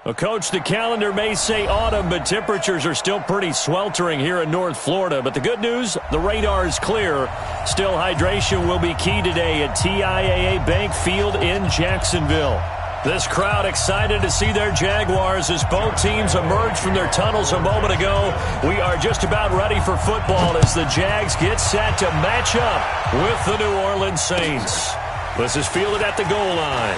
Well, Coach, the calendar may say autumn, but temperatures are still pretty sweltering here in North Florida. But the good news, the radar is clear. Still, hydration will be key today at TIAA Bank Field in Jacksonville. This crowd excited to see their Jaguars as both teams emerge from their tunnels a moment ago. We are just about ready for football as the Jags get set to match up with the New Orleans Saints. This is fielded at the goal line.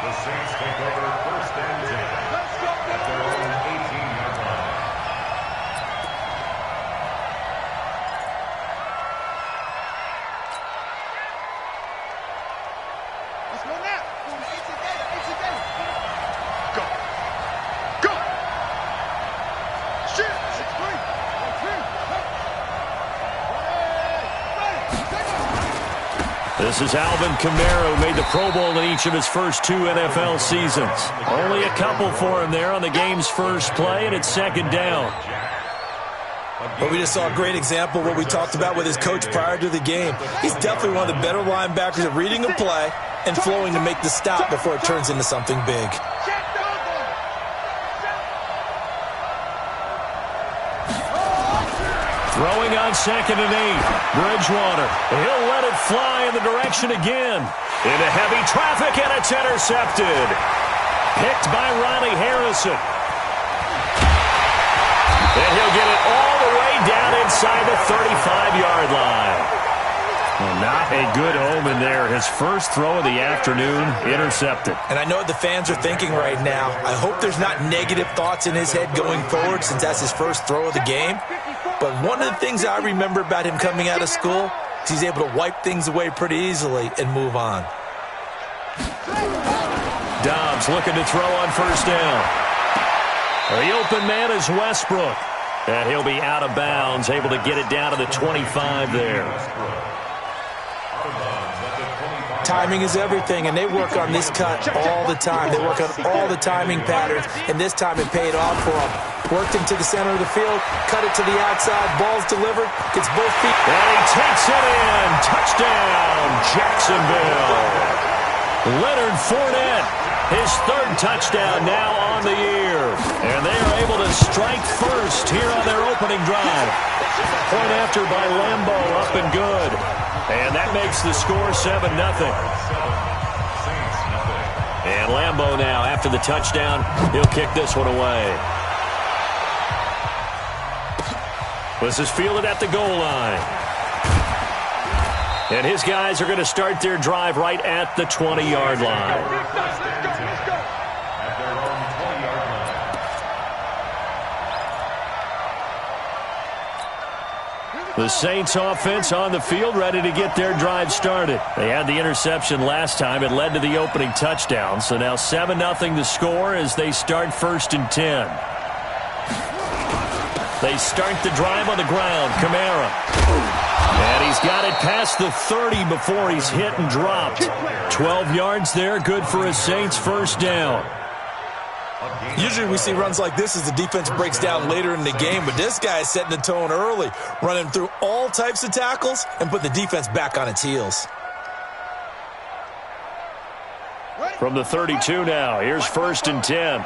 The Saints take over first and 10 at their own 18-yard line. Let's go now. Go. Go. Shoot. 6-3. This is Alvin Kamara, who made the Pro Bowl in each of his first 2 NFL seasons. Only a couple for him there on the game's first play, and it's second down. But we just saw a great example of what we talked about with his coach prior to the game. He's definitely one of the better linebackers at reading a play and flowing to make the stop before it turns into something big. Throwing on 2nd and 8. Bridgewater. He'll let it fly in the direction again. Into heavy traffic, and it's intercepted. Picked by Ronnie Harrison. And he'll get it all the way down inside the 35-yard line. Well, not a good omen there. His first throw of the afternoon, intercepted. And I know what the fans are thinking right now. I hope there's not negative thoughts in his head going forward since that's his first throw of the game. But one of the things I remember about him coming out of school is he's able to wipe things away pretty easily and move on. Dobbs looking to throw on first down. The open man is Westbrook. And he'll be out of bounds, able to get it down to the 25 there. Timing is everything, and they work on this cut all the time. They work on all the timing patterns, and this time it paid off for them. Worked him to the center of the field, cut it to the outside, ball's delivered, gets both feet. And he takes it in. Touchdown, Jacksonville. Leonard Fournette, his 3rd touchdown now on the year. And they are able to strike first here on their opening drive. Point after by Lambo, up and good. And that makes the score 7-0. And Lambo now, after the touchdown, he'll kick this one away. This is fielded at the goal line. And his guys are going to start their drive right at the 20-yard line. The Saints offense on the field, ready to get their drive started. They had the interception last time. It led to the opening touchdown. So now 7-0 the score as they start 1st and 10. They start the drive on the ground. Kamara. And he's got it past the 30 before he's hit and dropped. 12 yards there, good for a Saints first down. Usually we see runs like this as the defense breaks down later in the game, but this guy is setting the tone early, running through all types of tackles and put the defense back on its heels. From the 32 now, here's 1st and 10.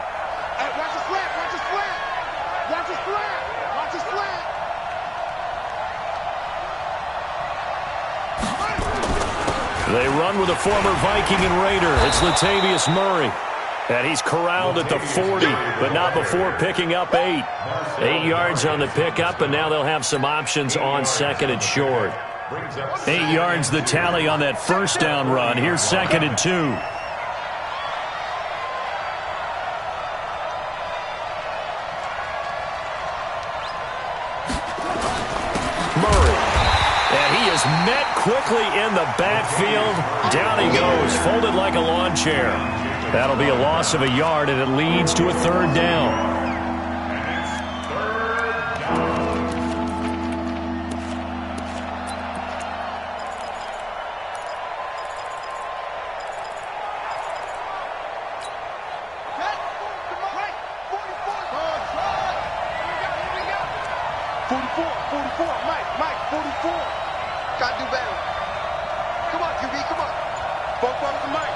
They run with a former Viking and Raider. It's Latavius Murray. And he's corralled at the 40, but not before picking up 8. 8 yards on the pickup, and now they'll have some options on 2nd and short. 8 yards the tally on that first down run. Here's 2nd and 2. Murray. And he is met quickly in the backfield. Down he goes, folded like a lawn chair. That'll be a loss of a yard, and it leads to a 3rd down. Gotta do better. Come on, QB, come on. Both of them, Mike.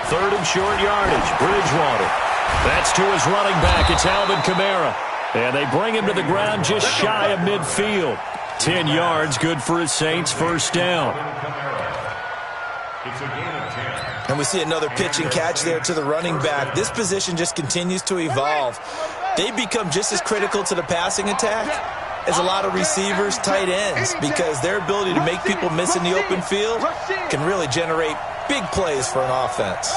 Third and short yardage. Bridgewater. That's to his running back. It's Alvin Kamara. And they bring him to the ground just shy of midfield. 10 yards, good for his Saints. First down. And we see another pitch and catch there to the running back. This position just continues to evolve. They become just as critical to the passing attack as a lot of receivers, tight ends, because their ability to make people miss in the open field can really generate big plays for an offense.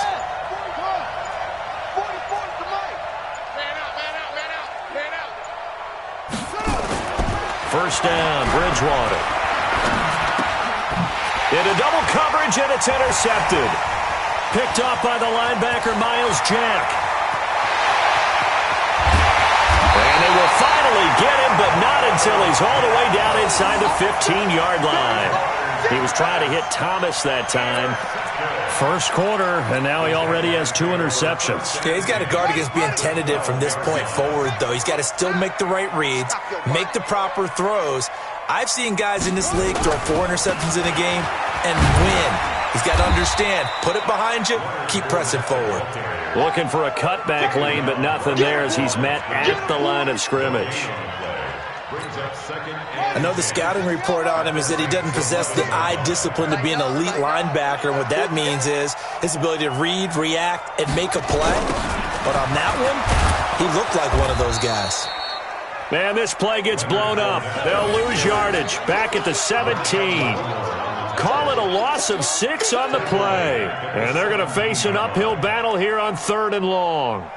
First down, Bridgewater. Into double coverage, and it's intercepted. Picked off by the linebacker, Miles Jack. And they will finally get him, but not until he's all the way down inside the 15-yard line. He was trying to hit Thomas that time. First quarter, and now he already has 2 interceptions. Yeah, he's got to guard against being tentative from this point forward, though. He's got to still make the right reads, make the proper throws. I've seen guys in this league throw 4 interceptions in a game and win. He's got to understand, put it behind you, keep pressing forward. Looking for a cutback lane, but nothing there as he's met at the line of scrimmage. I know the scouting report on him is that he doesn't possess the eye discipline to be an elite linebacker. And what that means is his ability to read, react, and make a play. But on that one, he looked like one of those guys. Man, this play gets blown up. They'll lose yardage. Back at the 17. Call it a loss of 6 on the play. And they're going to face an uphill battle here on 3rd and long.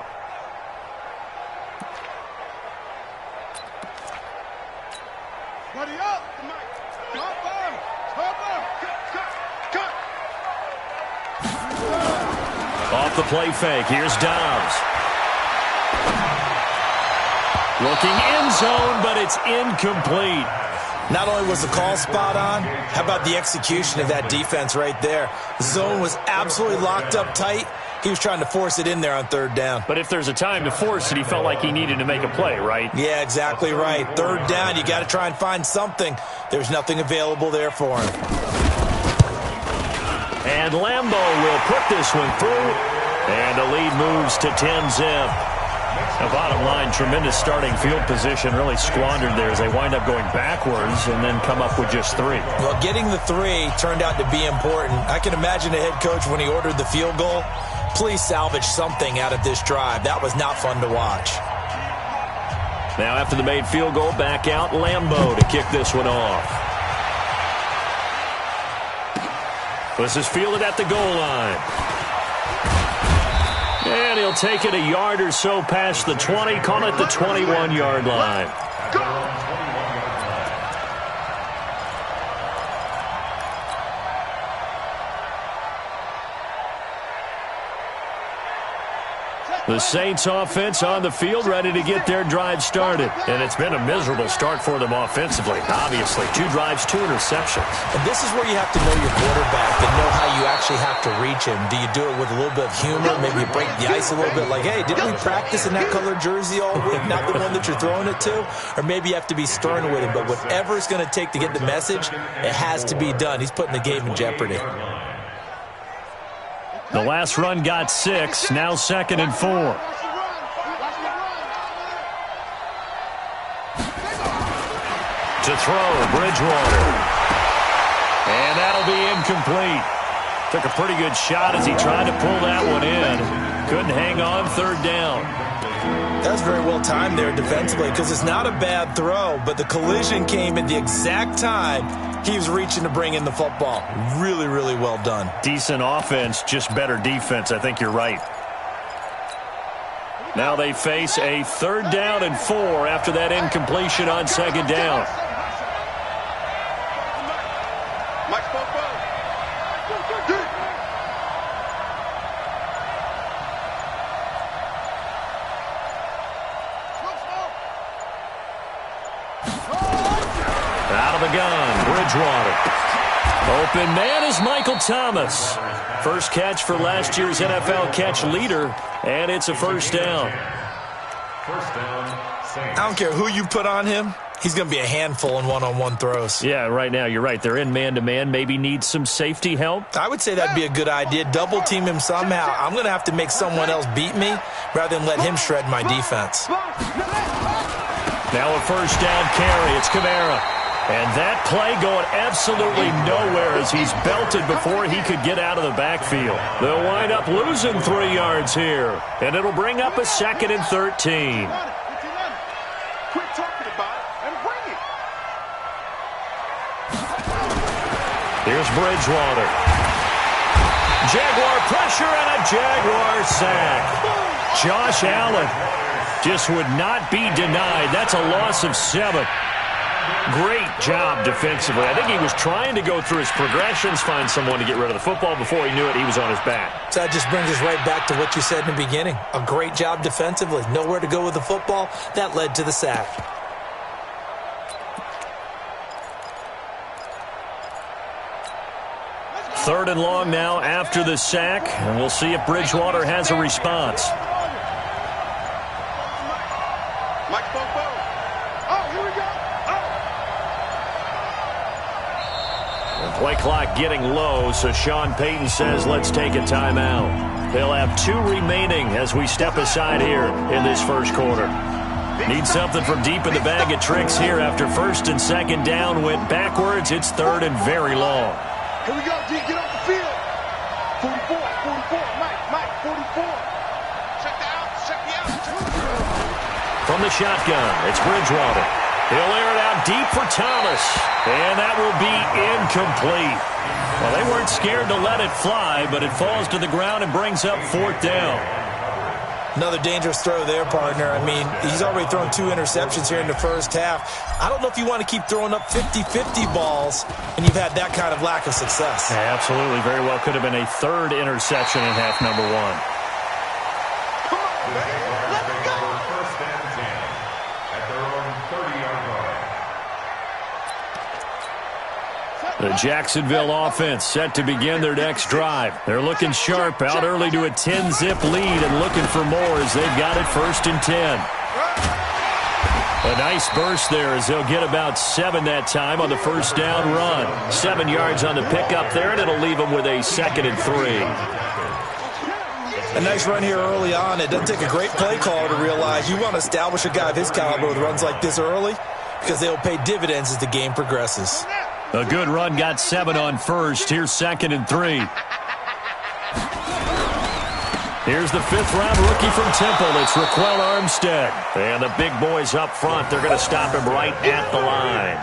Off the play fake. Here's Dobbs. Looking end zone, but it's incomplete. Not only was the call spot on, how about the execution of that defense right there? The zone was absolutely locked up tight. He was trying to force it in there on 3rd down. But if there's a time to force it, he felt like he needed to make a play, right? Yeah, exactly right. 3rd down, you got to try and find something. There's nothing available there for him. And Lambeau will put this one through, and the lead moves to 10-zip. Now, bottom line, tremendous starting field position, really squandered there as they wind up going backwards and then come up with just 3. Well, getting the 3 turned out to be important. I can imagine the head coach when he ordered the field goal. Please salvage something out of this drive. That was not fun to watch. Now, after the made field goal, back out Lambeau to kick this one off. This is fielded at the goal line. And he'll take it a yard or so past the 20, call it the 21-yard line. The Saints offense on the field, ready to get their drive started. And it's been a miserable start for them offensively. Obviously, 2 drives, 2 interceptions. And this is where you have to know your quarterback and know how you actually have to reach him. Do you do it with a little bit of humor? Maybe you break the ice a little bit like, hey, didn't we practice in that colored jersey all week? Not the one that you're throwing it to? Or maybe you have to be stern with him. But whatever it's going to take to get the message, it has to be done. He's putting the game in jeopardy. The last run got 6, now 2nd and 4. To throw, Bridgewater. And that'll be incomplete. Took a pretty good shot as he tried to pull that one in. Couldn't hang on, 3rd down. That was very well timed there defensively because it's not a bad throw, but the collision came at the exact time he was reaching to bring in the football. Really, really well done. Decent offense, just better defense. I think you're right. Now they face a 3rd down and 4 after that incompletion on 2nd down. Out of the gun, Bridgewater. Open man is Michael Thomas. First catch for last year's NFL catch leader, and it's a 1st down. I don't care who you put on him. he's going to be a handful in one-on-one throws. Yeah, right now, you're right. They're in man-to-man. Maybe need some safety help. I would say that'd be a good idea. Double team him somehow. I'm going to have to make someone else beat me rather than let him shred my defense. Now a first down carry. It's Kamara. And that play going absolutely nowhere as he's belted before he could get out of the backfield. They'll wind up losing 3 yards here. And it'll bring up a 2nd and 13. Quit talking about it and bring it. Here's Bridgewater. Jaguar pressure and a Jaguar sack. Josh Allen just would not be denied. That's a loss of 7. Great job defensively. I think he was trying to go through his progressions, find someone to get rid of the football. Before he knew it, he was on his back. So that just brings us right back to what you said in the beginning. A great job defensively. Nowhere to go with the football. That led to the sack. Third and long now after the sack, and we'll see if Bridgewater has a response. Mike Bobo. Oh, here we go. The play clock getting low, so Sean Payton says let's take a timeout. They'll have 2 remaining as we step aside here in this first quarter. Need something from deep in the bag of tricks here after 1st and 2nd down went backwards. It's 3rd and very long. Here we go, D. Get off the field. 44, 44. Mike, 44. Check the out, check the out. From the shotgun, it's Bridgewater. He'll air it out deep for Thomas. And that will be incomplete. Well, they weren't scared to let it fly, but it falls to the ground and brings up 4th down. Another dangerous throw there, partner. I mean, he's already thrown 2 interceptions here in the first half. I don't know if you want to keep throwing up 50-50 balls when you've had that kind of lack of success. Yeah, absolutely. Very well could have been a 3rd interception in half number 1. Come on, man. Let's go. First and 10 at their own 30-yard line. The Jacksonville offense set to begin their next drive. They're looking sharp, out early to a 10-zip lead and looking for more as they've got it 1st and 10. A nice burst there as they'll get about 7 that time on the first down run. 7 yards on the pickup there, and it'll leave them with a 2nd and 3. A nice run here early on. It doesn't take a great play caller to realize you want to establish a guy of his caliber with runs like this early because they'll pay dividends as the game progresses. A good run got 7 on first. Here's 2nd and 3. Here's the 5th-round rookie from Temple. It's Raquel Armstead. And the big boys up front, they're going to stop him right at the line.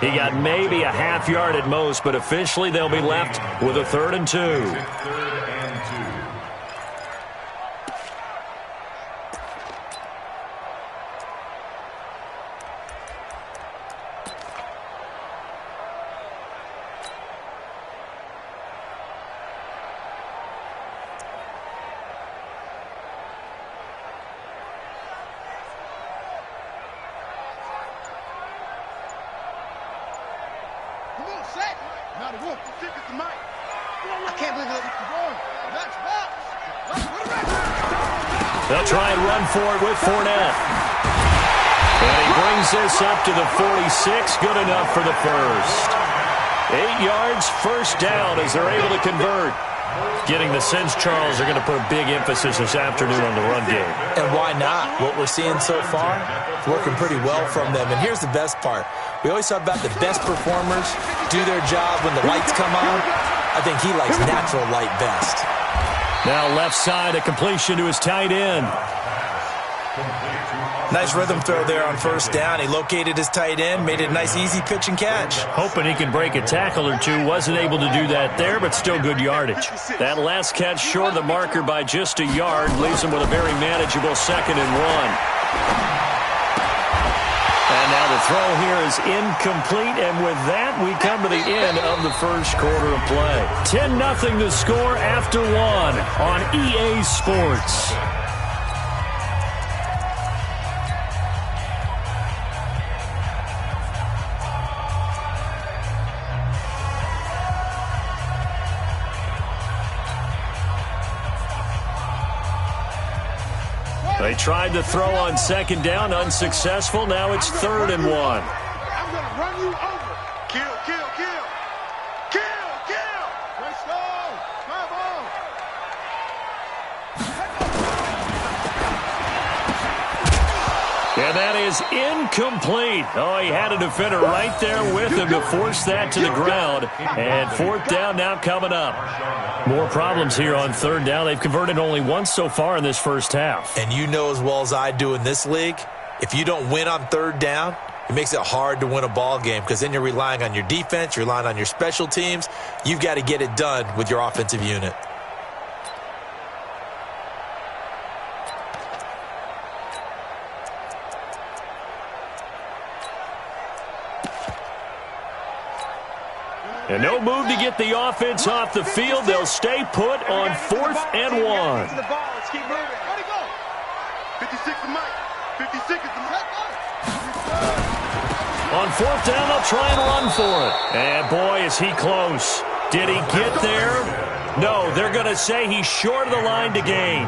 He got maybe a half yard at most, but officially they'll be left with a 3rd and 2. They'll try and run for it with Fournette. And he brings this up to the 46. Good enough for the first. 8 yards, first down as they're able to convert. Getting the sense Charles are going to put a big emphasis this afternoon on the run game. And why not? What we're seeing so far, it's working pretty well from them. And here's the best part. We always talk about the best performers do their job when the lights come on. I think he likes natural light best. Now left side, a completion to his tight end. Nice rhythm throw there on first down. He located his tight end, made it a nice easy pitch and catch. Hoping he can break a tackle or two. Wasn't able to do that there, but still good yardage. That last catch short of the marker by just a yard leaves him with a very manageable 2nd and 1. And now the throw here is incomplete, and with that, we come to the end of the first quarter of play. 10-0 the score after 1 on EA Sports. They tried to throw on second down, unsuccessful. Now it's 3rd and 1. I'm going to run you over. Kill, kill, kill. Kill, kill. Let's go. Come on. And that is incomplete. Oh, he had a defender right there with him to force that to the ground. And 4th down now coming up. More problems here on 3rd down. They've converted only once so far in this first half. And you know as well as I do in this league, if you don't win on 3rd down, it makes it hard to win a ball game because then you're relying on your defense, you're relying on your special teams. You've got to get it done with your offensive unit. And no move to get the offense off the field. They'll stay put on 4th and 1. Let's keep moving. Let it go. 56 to Mike. 56 is the Mike. On 4th down, they'll try and run for it. And boy, is he close. Did he get there? No, they're going to say he's short of the line to gain.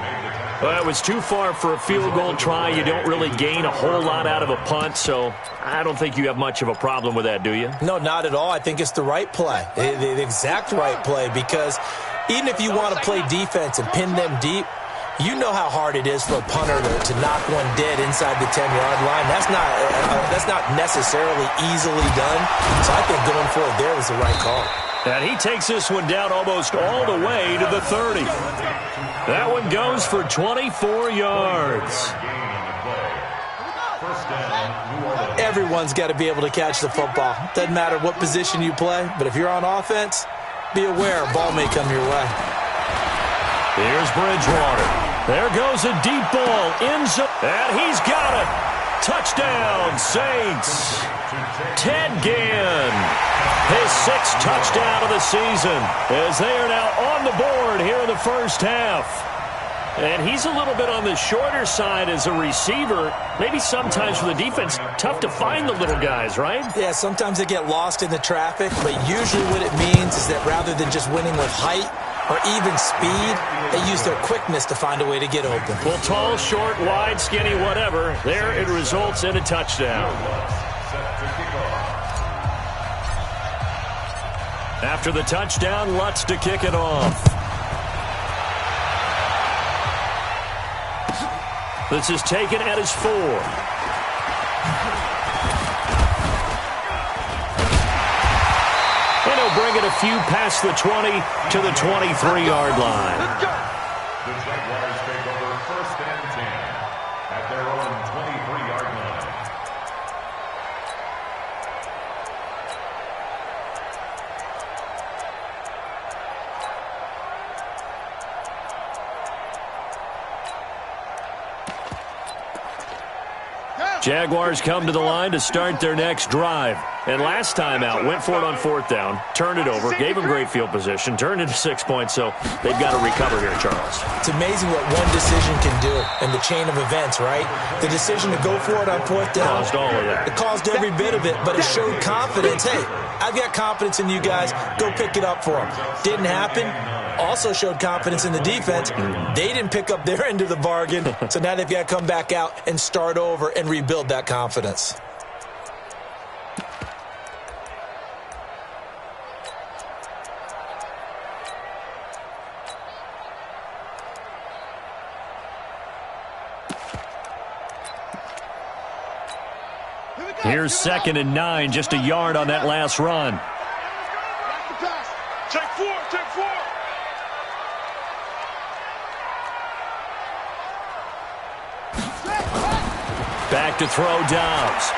Well, it was too far for a field goal try. You don't really gain a whole lot out of a punt, so I don't think you have much of a problem with that, do you? No, not at all. I think it's the right play, the exact right play, because even if you want to play defense and pin them deep, you know how hard it is for a punter to knock one dead inside the 10-yard line. That's not necessarily easily done, so I think going for it there was the right call. And he takes this one down almost all the way to the 30. That one goes for 24 yards. Everyone's got to be able to catch the football. Doesn't matter what position you play, but if you're on offense, be aware a ball may come your way. Here's Bridgewater. There goes a deep ball. Ends up, and he's got it. Touchdown, Saints. Ted Ginn. His 6th touchdown of the season as they are now on the board here in the first half. And he's a little bit on the shorter side as a receiver. Maybe sometimes for the defense, tough to find the little guys, right? Yeah, sometimes they get lost in the traffic, but usually what it means is that rather than just winning with height or even speed, they use their quickness to find a way to get open. Well, tall, short, wide, skinny, whatever, there it results in a touchdown. After the touchdown, Lutz to kick it off. This is taken at his 4. And he'll bring it a few past the 20 to the 23-yard line. The Jaguars take over 1st and 10 at their own 23-yard line. Jaguars come to the line to start their next drive. And last time out, went for it on 4th down, turned it over, gave them great field position, turned into 6 points, so they've got to recover here, Charles. It's amazing what one decision can do in the chain of events, right? The decision to go for it on 4th down. Caused all of that. It caused every bit of it, but it showed confidence. Hey, I've got confidence in you guys. Go pick it up for them. Didn't happen. Also showed confidence in the defense. They didn't pick up their end of the bargain, so now they've got to come back out and start over and rebuild that confidence. Here's 2nd and 9, just a yard on that last run. Take 4, take 4. Back to throw Dobbs.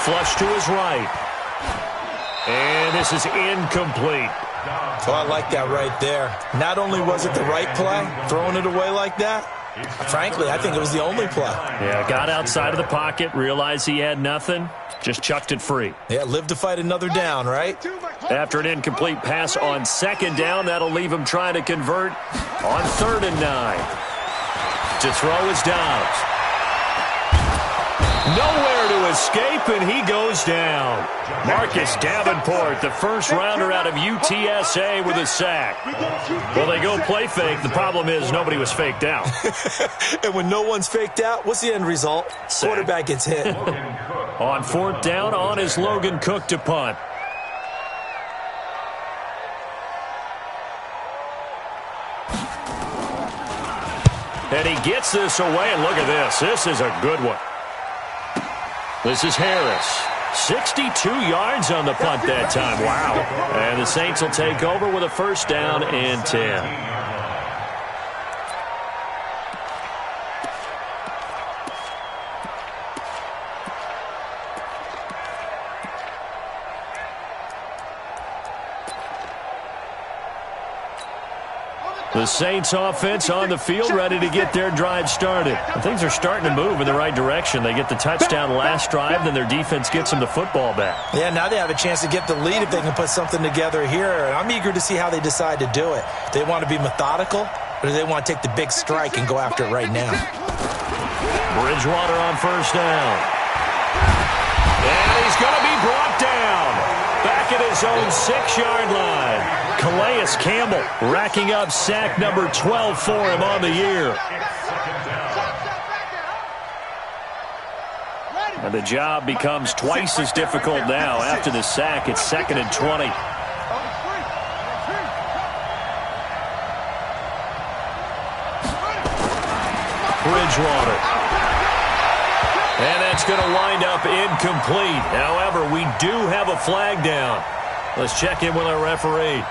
Flush to his right. And this is incomplete. Oh, I like that right there. Not only was it the right play, throwing it away like that, frankly, I think it was the only play. Yeah, got outside of the pocket, realized he had nothing, just chucked it free. Yeah, live to fight another down, right? After an incomplete pass on 2nd down, that'll leave him trying to convert on 3rd and 9. To throw is Dobbs. Nowhere to escape, and he goes down. Marcus Davenport, the first rounder out of UTSA with a sack. Well, they go play fake. The problem is nobody was faked out. And when no one's faked out, what's the end result? Sack. Quarterback gets hit. On 4th down, on is Logan Cook to punt. And he gets this away, and look at this. This is a good one. This is Harris. 62 yards on the punt that time. Wow. And the Saints will take over with a 1st down and 10. The Saints offense on the field, ready to get their drive started. And things are starting to move in the right direction. They get the touchdown last drive, then their defense gets them the football back. Yeah, now they have a chance to get the lead if they can put something together here. And I'm eager to see how they decide to do it. They want to be methodical, or do they want to take the big strike and go after it right now? Bridgewater on 1st down. And he's going to be brought down. Back at his own 6-yard line. Calais Campbell racking up sack number 12 for him on the year. And the job becomes twice as difficult now. After the sack, it's 2nd and 20. Bridgewater. And that's going to wind up incomplete. However, we do have a flag down. Let's check in with our referee.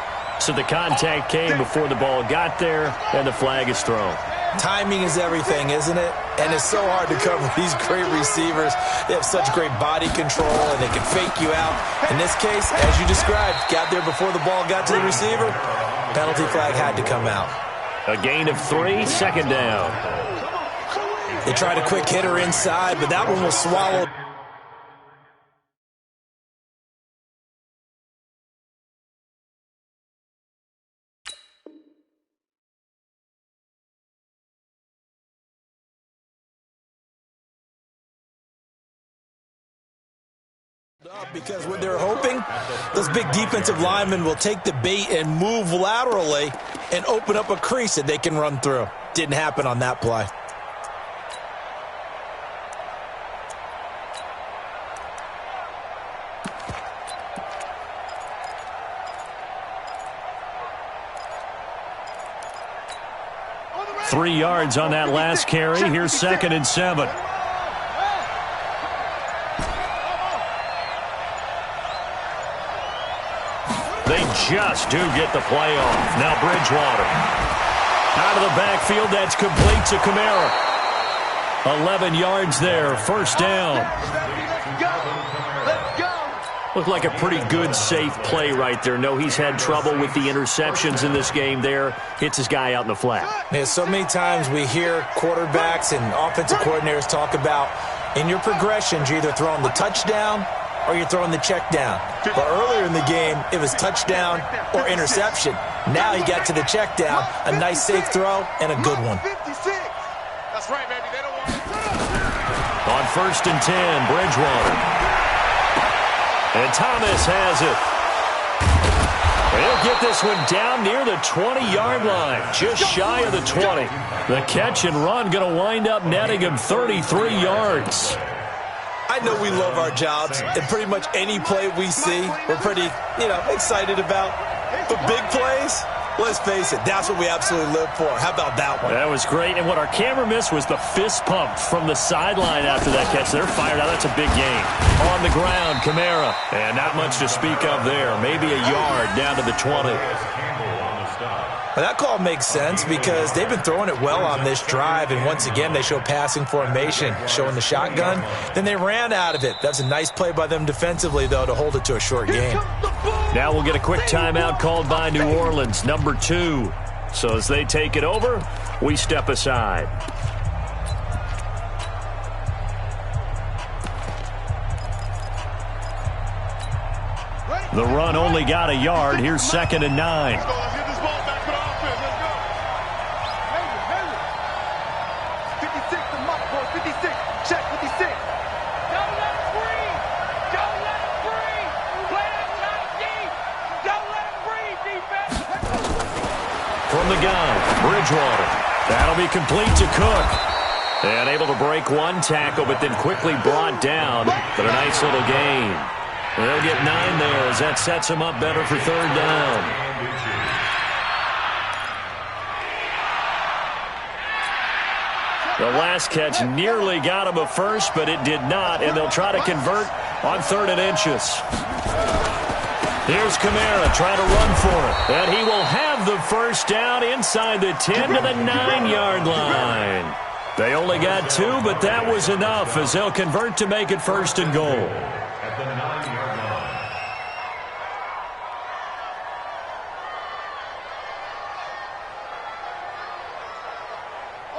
So the contact came before the ball got there, and the flag is thrown. Timing is everything, isn't it? And it's so hard to cover these great receivers. They have such great body control, and they can fake you out. In this case, as you described, got there before the ball got to the receiver. Penalty flag had to come out. A gain of 3, 2nd down. They tried a quick hitter inside, but that one was swallowed. Because what they're hoping, those big defensive linemen will take the bait and move laterally and open up a crease that they can run through. Didn't happen on that play. Three yards on that last carry. Here's 2nd and 7. They just do get the play off. Now Bridgewater. Out of the backfield, that's complete to Kamara. 11 yards there, 1st down. Looked like a pretty good, safe play right there. No, he's had trouble with the interceptions in this game there. Hits his guy out in the flat. Yeah, so many times we hear quarterbacks and offensive coordinators talk about, in your progressions, you're either throwing the touchdown or you're throwing the check down. But earlier in the game, it was touchdown or interception. Now he got to the check down, a nice safe throw, and a good one. That's right, baby. They don't want On 1st and 10, Bridgewater. And Thomas has it. He'll get this one down near the 20-yard line, just shy of the 20. The catch and run going to wind up netting him 33 yards. I know we love our jobs, and pretty much any play we see, we're pretty, excited about. But big plays, let's face it, that's what we absolutely live for. How about that one? That was great, and what our camera missed was the fist pump from the sideline after that catch. They're fired out. That's a big gain. On the ground, Kamara. And not much to speak of there. Maybe a yard down to the 20. Well, that call makes sense because they've been throwing it well on this drive, and once again they show passing formation, showing the shotgun. Then they ran out of it. That's a nice play by them defensively, though, to hold it to a short game. Now we'll get a quick timeout called by New Orleans, number 2. So as they take it over, we step aside. The run only got a yard. Here's 2nd and 9. 56, check 56. gun. Bridgewater. That'll be complete to Cook. And able to break one tackle, but then quickly brought down. But a nice little gain. They'll get 9 there as that sets him up better for third down. The last catch nearly got him a first, but it did not, and they'll try to convert on 3rd and inches. Here's Kamara trying to run for it. And he will have the first down inside the 10 to the 9-yard line. They only got 2, but that was enough as they'll convert to make it 1st and goal. At the 9-yard line.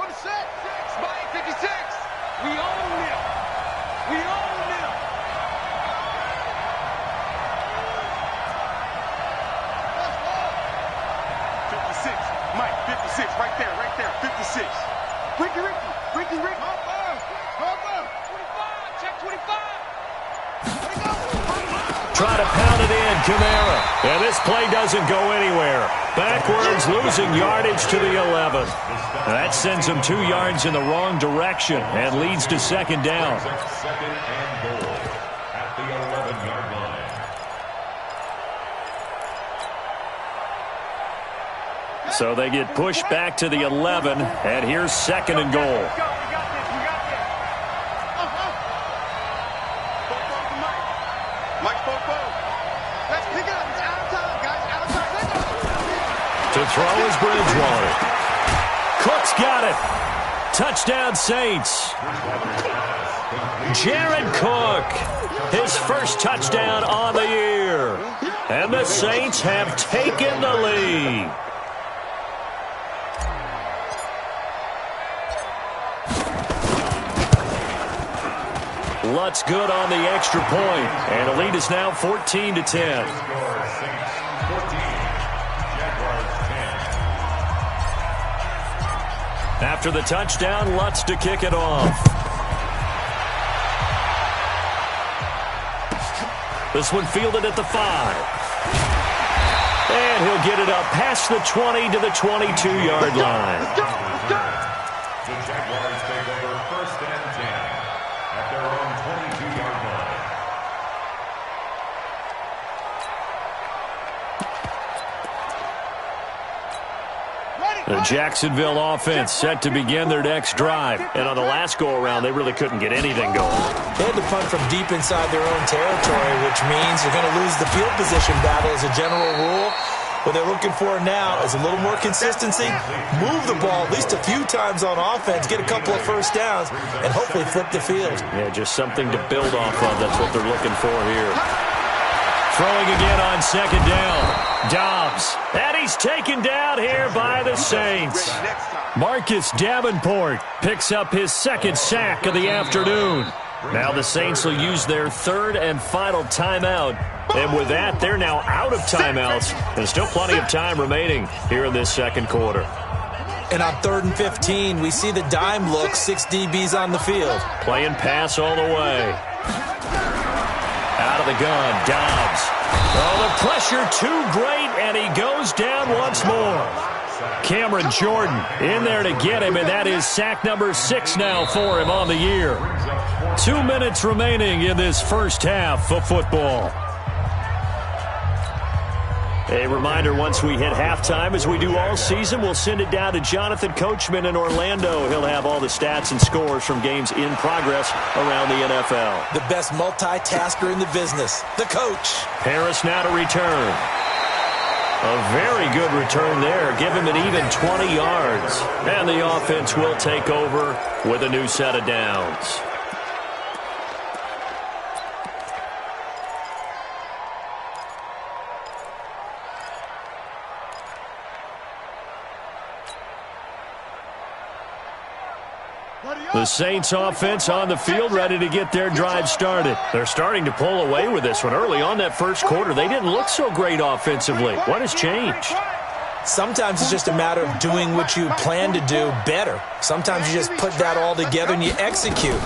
On the set. Spike 56. We own them. We own them. Let's go. 56. Mike, 56. Right there. 56. Ricky. Harper. 25. Check 25. Try to pound it in, Kamara. And this play doesn't go anywhere. Backwards, losing yardage to the 11. That sends him 2 yards in the wrong direction and leads to 2nd down. 2nd and goal at the 11-yard line. So they get pushed back to the 11, and here's 2nd and goal. We got this. Mike spoke. Let's pick it up. It's out of time, guys. Out of time. To throw is Bridgewater. Cook's got it. Touchdown, Saints. Jared Cook, his first touchdown on the year. And the Saints have taken the lead. Lutz good on the extra point, and the lead is now 14-10. After the touchdown, Lutz to kick it off. This one fielded at the 5. And he'll get it up past the 20 to the 22-yard line. The Jaguars take over 1st and 10 at their own 22-yard line. The Jacksonville offense set to begin their next drive. And on the last go-around, they really couldn't get anything going. They had to punt from deep inside their own territory, which means you're going to lose the field position battle as a general rule. What they're looking for now is a little more consistency, move the ball at least a few times on offense, get a couple of first downs, and hopefully flip the field. Yeah, just something to build off of. That's what they're looking for here. Throwing again on 2nd down. Dobbs. And he's taken down here by the Saints. Marcus Davenport picks up his 2nd sack of the afternoon. Now the Saints will use their 3rd and final timeout. And with that, they're now out of timeouts. There's still plenty of time remaining here in this 2nd quarter. And on 3rd and 15, we see the dime look, 6 DBs on the field. Playing pass all the way. Out of the gun, Dobbs. Oh, the pressure too great, and he goes down once more. Cameron Jordan in there to get him, and that is sack number 6 now for him on the year. 2 minutes remaining in this first half of football. A reminder, once we hit halftime, as we do all season, we'll send it down to Jonathan Coachman in Orlando. He'll have all the stats and scores from games in progress around the NFL. The best multitasker in the business, the coach. Harris now to return. A very good return there. Give him an even 20 yards. And the offense will take over with a new set of downs. The Saints offense on the field, ready to get their drive started. They're starting to pull away with this one. Early on that first quarter, they didn't look so great offensively. What has changed? Sometimes it's just a matter of doing what you plan to do better. Sometimes you just put that all together and you execute.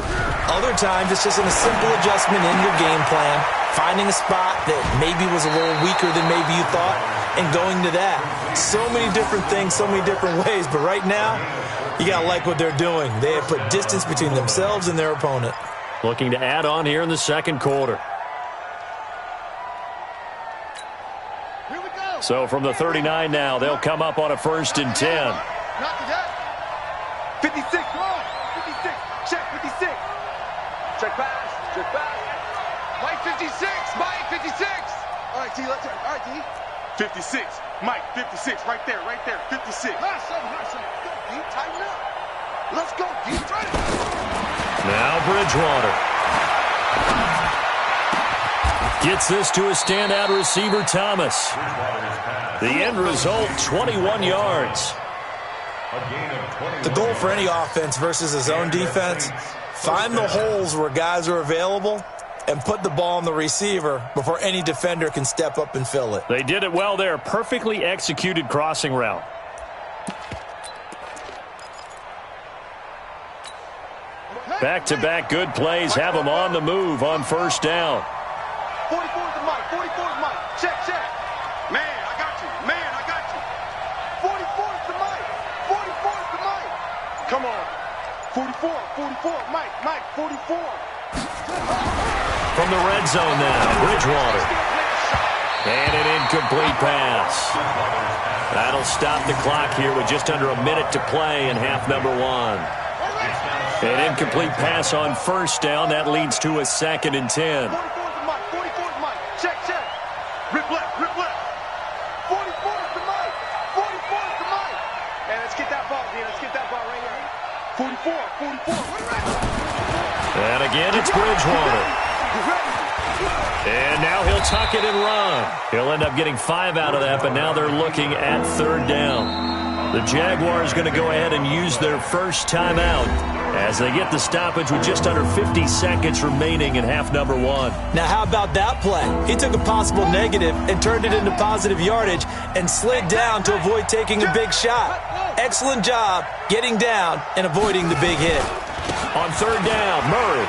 Other times it's just a simple adjustment in your game plan, finding a spot that maybe was a little weaker than maybe you thought, and going to that. So many different things, so many different ways, but right now, you got to like what they're doing. They have put distance between themselves and their opponent. Looking to add on here in the second quarter. Here we go. So from the 39 now, they'll come up on a 1st and 10. Not to that. 56, come on. 56. Check 56. Check pass. Check pass. Mike 56. Mike 56. All right, T, let's go. All right, T. 56. Mike 56. Right there, right there. 56. Nice, nice. Go, D. Tighten up. Let's go, D. Try it. Now Bridgewater. Gets this to a standout receiver, Thomas. The end result, 21 yards. The goal for any offense versus his own defense, find the holes where guys are available and put the ball on the receiver before any defender can step up and fill it. They did it well there. Perfectly executed crossing route. Back-to-back good plays have them on the move on 1st down. 44 is the mic. 44 is the mic. Check, check. Man, I got you. Man, I got you. 44 is the mic. 44 is the mic. Come on. 44, 44. Mike, 44. From the red zone now, Bridgewater. And an incomplete pass. That'll stop the clock here with just under a minute to play in half number 1. An incomplete pass on 1st down. That leads to a 2nd and 10. 44 is the mic. 44 is the mic. Check, check. Rip left, rip left. 44 is the mic. 44 is the mic. And let's get that ball, D. Let's get that ball right here. 44. And again, it's Bridgewater. And now he'll tuck it and run. He'll end up getting 5 out of that, but now they're looking at 3rd down. The Jaguars going to go ahead and use their first timeout as they get the stoppage with just under 50 seconds remaining in half number 1. Now, how about that play? He took a possible negative and turned it into positive yardage and slid down to avoid taking a big shot. Excellent job getting down and avoiding the big hit. On 3rd down, Murray.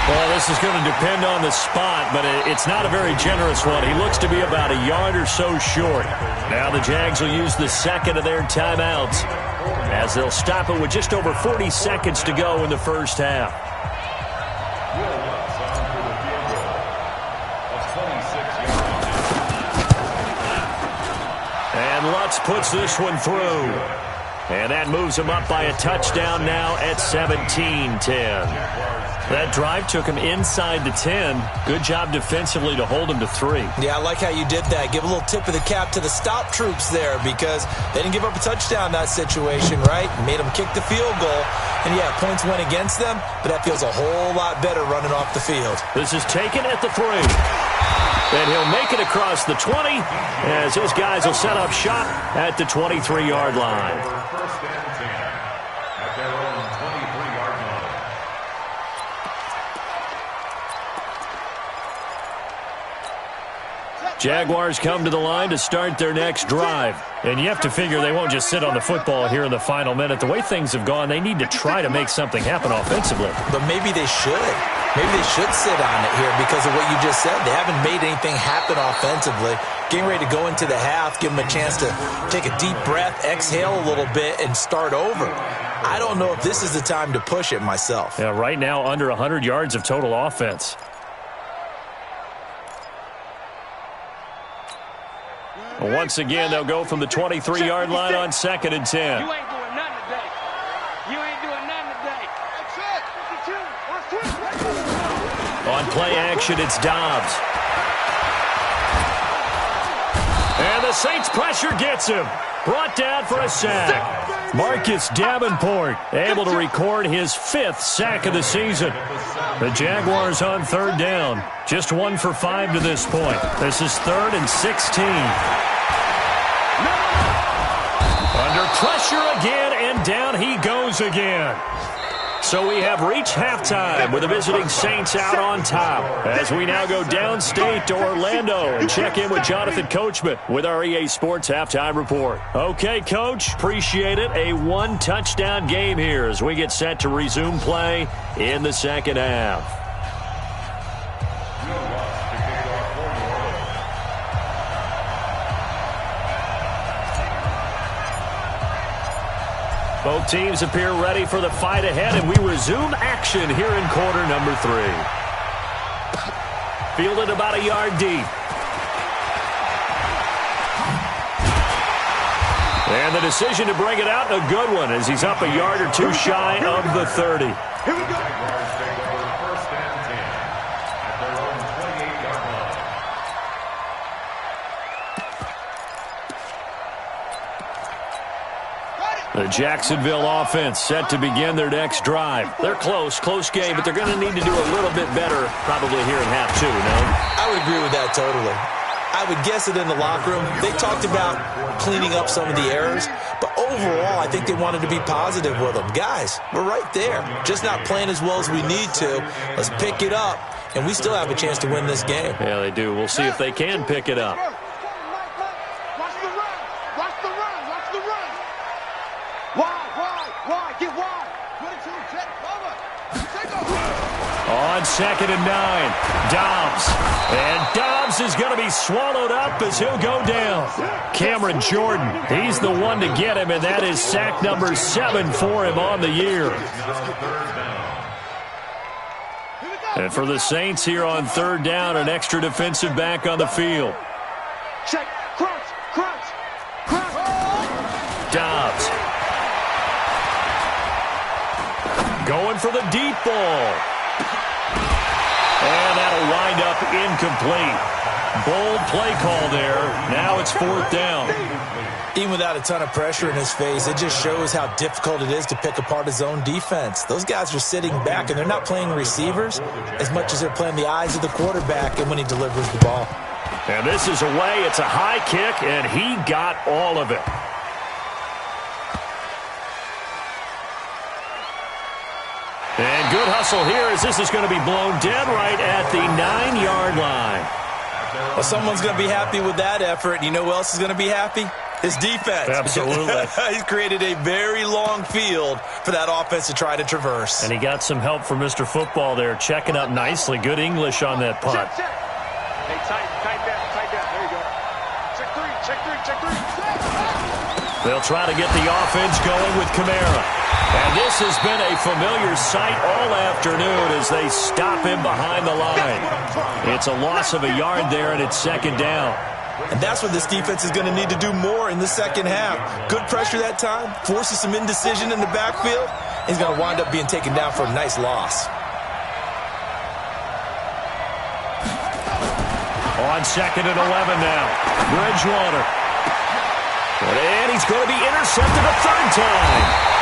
Well, this is going to depend on the spot, but it's not a very generous one. He looks to be about a yard or so short. Now the Jags will use the second of their timeouts as they'll stop it with just over 40 seconds to go in the 1st half. And Lutz puts this one through. And that moves him up by a touchdown now at 17-10. That drive took him inside the 10. Good job defensively to hold him to 3. Yeah, I like how you did that. Give a little tip of the cap to the stop troops there because they didn't give up a touchdown in that situation, right? Made them kick the field goal. And, yeah, points went against them, but that feels a whole lot better running off the field. This is taken at the 3. And he'll make it across the 20 as his guys will set up shop at the 23-yard line. First and 10 at their own 23-yard line. Jaguars come to the line to start their next drive. And you have to figure they won't just sit on the football here in the final minute. The way things have gone, they need to try to make something happen offensively. But maybe they should. Maybe they should sit on it here because of what you just said. They haven't made anything happen offensively. Getting ready to go into the half, give them a chance to take a deep breath, exhale a little bit, and start over. I don't know if this is the time to push it myself. Yeah, right now under 100 yards of total offense. Once again, they'll go from the 23-yard line on 2nd and 10. You ain't doing nothing today. You ain't doing nothing today. On play action, it's Dobbs. And the Saints pressure gets him. Brought down for a sack. Marcus Davenport able to record his 5th sack of the season. The Jaguars on 3rd down. Just 1 for 5 to this point. This is 3rd and 16. Under pressure again, and down he goes again. So we have reached halftime with the visiting Saints out on top as we now go downstate to Orlando and check in with Jonathan Coachman with our EA Sports Halftime Report. Okay, Coach, appreciate it. A 1-touchdown game here as we get set to resume play in the 2nd half. Both teams appear ready for the fight ahead, and we resume action here in quarter number 3. Fielded about a yard deep. And the decision to bring it out, a good one, as he's up a yard or two shy of the 30. Here we go. Jaguars take over first and 10 at their own 28-yard line. The Jacksonville offense set to begin their next drive. They're close game, but they're going to need to do a little bit better probably here in half 2, no? I would agree with that totally. I would guess that in the locker room, they talked about cleaning up some of the errors, but overall, I think they wanted to be positive with them. Guys, we're right there, just not playing as well as we need to. Let's pick it up, and we still have a chance to win this game. Yeah, they do. We'll see if they can pick it up. Watch the run. Watch the run. Watch the run. Wide. Get wide. 22, check, cover. Take over. On 2nd and 9, Dobbs. And Dobbs is going to be swallowed up as he'll go down. Cameron Jordan, he's the one to get him, and that is sack number 7 for him on the year. And for the Saints here on 3rd down, an extra defensive back on the field. Check, crunch. Dobbs. Going for the deep ball. And that'll wind up incomplete. Bold play call there. Now it's 4th down. Even without a ton of pressure in his face, it just shows how difficult it is to pick apart his own defense. Those guys are sitting back, and they're not playing receivers as much as they're playing the eyes of the quarterback and when he delivers the ball. And this is away. It's a high kick, and he got all of it. And good hustle here as this is going to be blown dead right at the 9-yard line. Well, someone's going to be happy with that effort. You know who else is going to be happy? His defense. Absolutely. He's created a very long field for that offense to try to traverse. And he got some help from Mr. Football there, checking up nicely. Good English on that punt. Check. Hey, tight down. There you go. Check three. They'll try to get the offense going with Kamara. And this has been a familiar sight all afternoon as they stop him behind the line. It's a loss of a yard there, and it's 2nd down. And that's what this defense is going to need to do more in the second half. Good pressure that time, forces some indecision in the backfield. He's going to wind up being taken down for a nice loss. On 2nd and 11 now, Bridgewater. And he's going to be intercepted a 3rd time.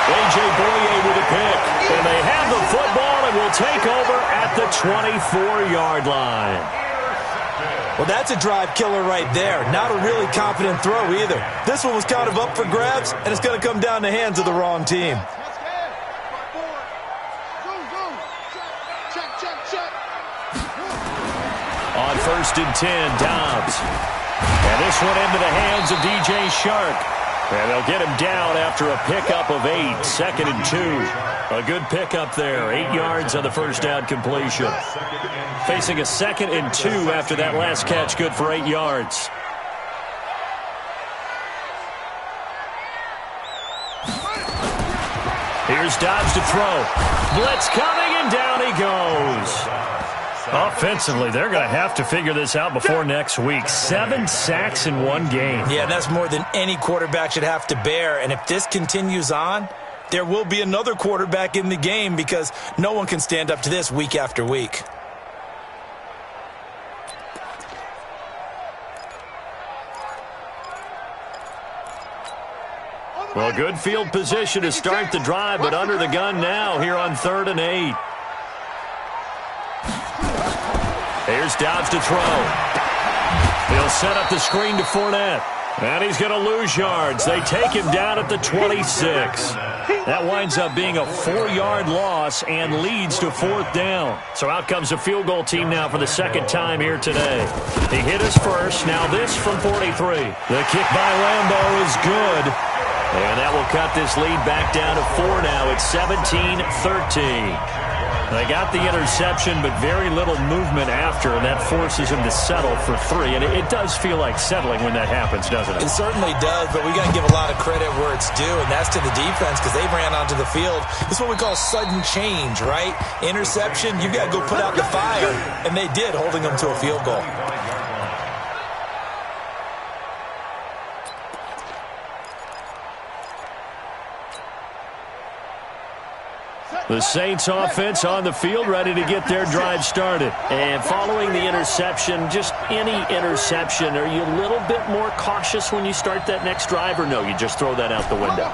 A.J. Boye with a pick. And they have the football and will take over at the 24-yard line. Well, that's a drive killer right there. Not a really confident throw either. This one was kind of up for grabs, and it's going to come down the hands of the wrong team. On 1st and 10, Dobbs. And this one into the hands of DJ Shark. And they'll get him down after a pickup of 8, 2nd and 2. A good pickup there, 8 yards on the first down completion. Facing a 2nd and 2 after that last catch, good for 8 yards. Here's Dobbs to throw. Blitz coming, and down he goes. Offensively, they're going to have to figure this out before next week. 7 sacks in one game. Yeah, that's more than any quarterback should have to bear. And if this continues on, there will be another quarterback in the game because no one can stand up to this week after week. Well, good field position to start the drive, but under the gun now here on 3rd and 8. Here's Dobbs to throw. He'll set up the screen to Fournette. And he's going to lose yards. They take him down at the 26. That winds up being a 4-yard loss and leads to 4th down. So out comes the field goal team now for the 2nd time here today. He hit us first. Now this from 43. The kick by Lambeau is good. And that will cut this lead back down to 4 now. It's 17-13. They got the interception, but very little movement after, and that forces him to settle for 3. And it does feel like settling when that happens, doesn't it? It certainly does, but we got to give a lot of credit where it's due, and that's to the defense because they ran onto the field. It's what we call sudden change, right? Interception, you got to go put out the fire, and they did, holding them to a field goal. The Saints offense on the field, ready to get their drive started. And following the interception, just any interception, are you a little bit more cautious when you start that next drive, or no, you just throw that out the window?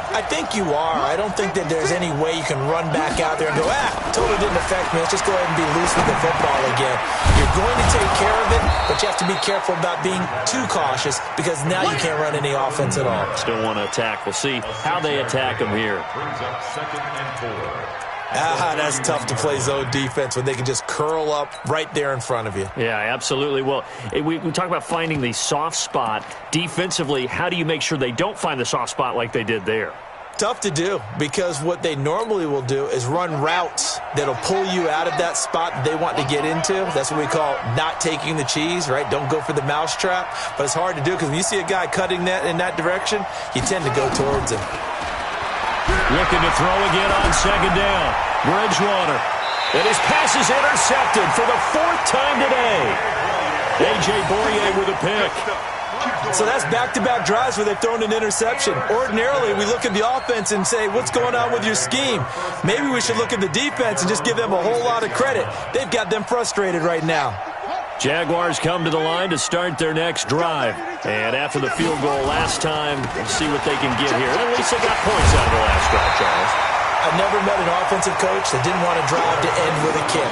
I think you are. I don't think that there's any way you can run back out there and go, totally didn't affect me. Let's just go ahead and be loose with the football again. You're going to take care of it, but you have to be careful about being too cautious because now you can't run any offense at all. Still want to attack. We'll see how they attack them here. Brings up 2nd and 4. That's tough to play zone defense when they can just curl up right there in front of you. Yeah, absolutely. Well, we talk about finding the soft spot. Defensively, how do you make sure they don't find the soft spot like they did there? Tough to do because what they normally will do is run routes that'll pull you out of that spot they want to get into. That's what we call not taking the cheese, right? Don't go for the mousetrap. But it's hard to do because when you see a guy cutting that in that direction, you tend to go towards him. Looking to throw again on 2nd down. Bridgewater. And his pass is intercepted for the 4th time today. A.J. Boye with a pick. So that's back-to-back drives where they've thrown an interception. Ordinarily, we look at the offense and say, what's going on with your scheme? Maybe we should look at the defense and just give them a whole lot of credit. They've got them frustrated right now. Jaguars come to the line to start their next drive. And after the field goal last time, we'll see what they can get here. At least they got points out of the last drive, Charles. I've never met an offensive coach that didn't want to drive to end with a kick.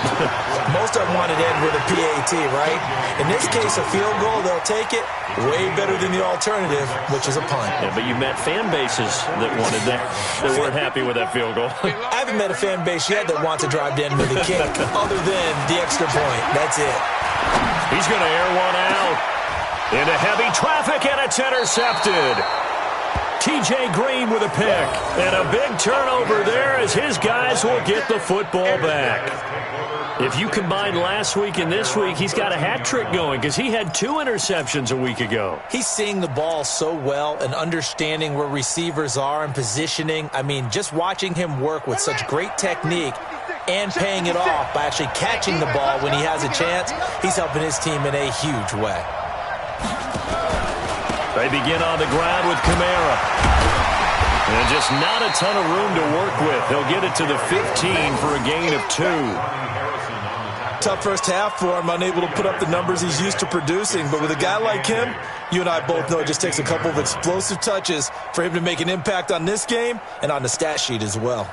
Most of them wanted to end with a PAT, right? In this case, a field goal, they'll take it. Way better than the alternative, which is a punt. Yeah, but you met fan bases that wanted that, that weren't happy with that field goll. I haven't met a fan base yet that wants to drive to end with a kick, other than the extra point. That's it. He's going to air one out. Into heavy traffic, and it's intercepted. T.J. Green with a pick. And a big turnover there as his guys will get the football back. If you combine last week and this week, he's got a hat trick going because he had 2 interceptions a week ago. He's seeing the ball so well and understanding where receivers are and positioning. I mean, just watching him work with such great technique and paying it off by actually catching the ball when he has a chance, he's helping his team in a huge way. They begin on the ground with Kamara. And just not a ton of room to work with. He'll get it to the 15 for a gain of 2. Tough first half for him, unable to put up the numbers he's used to producing. But with a guy like him, you and I both know it just takes a couple of explosive touches for him to make an impact on this game and on the stat sheet as well.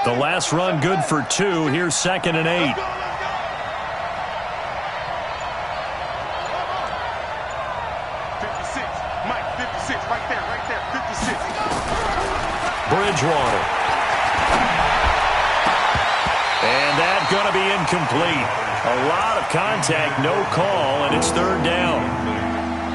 The last run good for 2. Here's 2nd and 8. 56, Mike, 56, right there, 56. Bridgewater. And that's going to be incomplete. A lot of contact, no call, and it's 3rd down.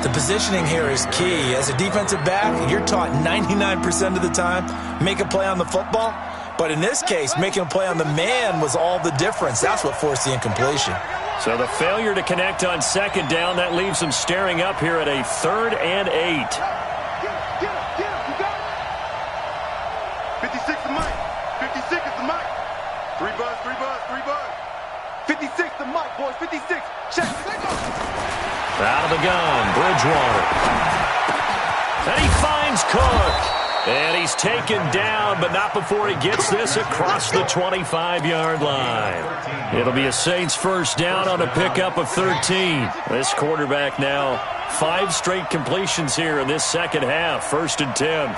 The positioning here is key. As a defensive back, you're taught 99% of the time, make a play on the football. But in this case, making a play on the man was all the difference. That's what forced the incompletion. So the failure to connect on 2nd down, that leaves them staring up here at a 3rd and 8. Get him, you got it. 56 to Mike. 56 is the Mike. 3 buzz. 56 to Mike, boys. 56. Check. Out of the gun, Bridgewater. And he finds Cook. And he's taken down, but not before he gets this across the 25-yard line. It'll be a Saints 1st down on a pickup of 13. This quarterback now 5 straight completions here in this 2nd half. 1st and 10.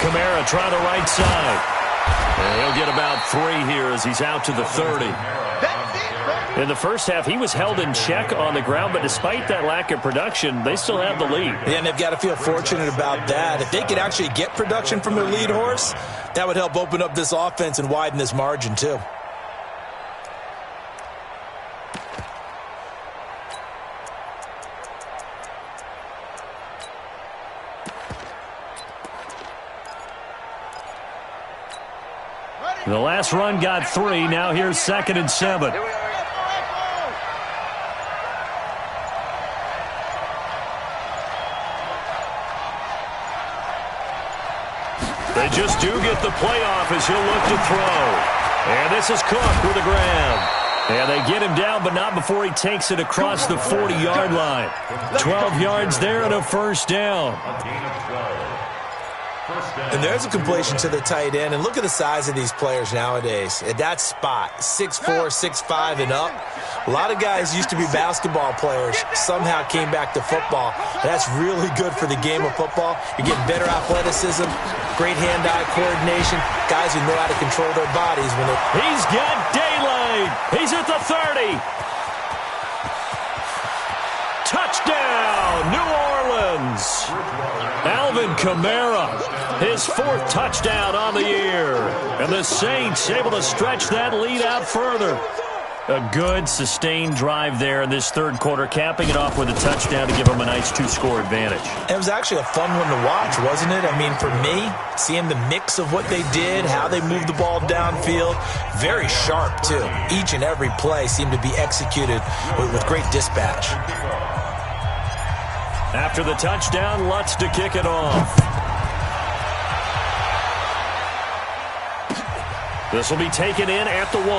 Kamara trying the right side. And he'll get about 3 here as he's out to the 30. In the first half, he was held in check on the ground, but despite that lack of production, they still have the lead. Yeah, and they've got to feel fortunate about that. If they could actually get production from their lead horse, that would help open up this offense and widen this margin, too. The last run got 3. Now here's 2nd and 7. They just do get the playoff as he'll look to throw. And this is Cook with the grab. And they get him down, but not before he takes it across the 40-yard line. 12 yards there and a first down. And there's a completion to the tight end. And look at the size of these players nowadays. At that spot, 6'4", 6'5", and up. A lot of guys used to be basketball players, somehow came back to football. That's really good for the game of football. You're getting better athleticism, great hand-eye coordination, guys who know how to control their bodies when they... He's got daylight. He's at the 30. Touchdown, New Orleans. Alvin Kamara, his 4th touchdown on the year. And the Saints able to stretch that lead out further. A good, sustained drive there in this 3rd quarter, capping it off with a touchdown to give them a nice 2-score advantage. It was actually a fun one to watch, wasn't it? I mean, for me, seeing the mix of what they did, how they moved the ball downfield, very sharp, too. Each and every play seemed to be executed with great dispatch. After the touchdown, Lutz to kick it off. This will be taken in at the 1.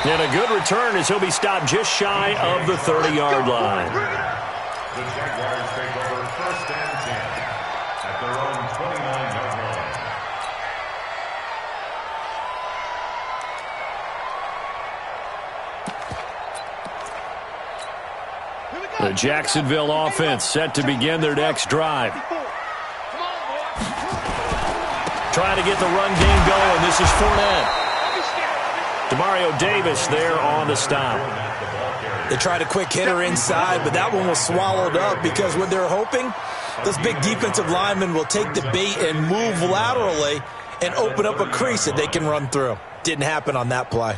And a good return as he'll be stopped just shy of the 30-yard line. The Jaguars take over 1st and 10 at their own 29-yard line. The Jacksonville offense set to begin their next drive. Trying to get the run game going. This is Fournette. Demario Davis there on the stop. They tried a quick hitter inside, but that one was swallowed up because what they're hoping, those big defensive linemen will take the bait and move laterally and open up a crease that they can run through. Didn't happen on that play.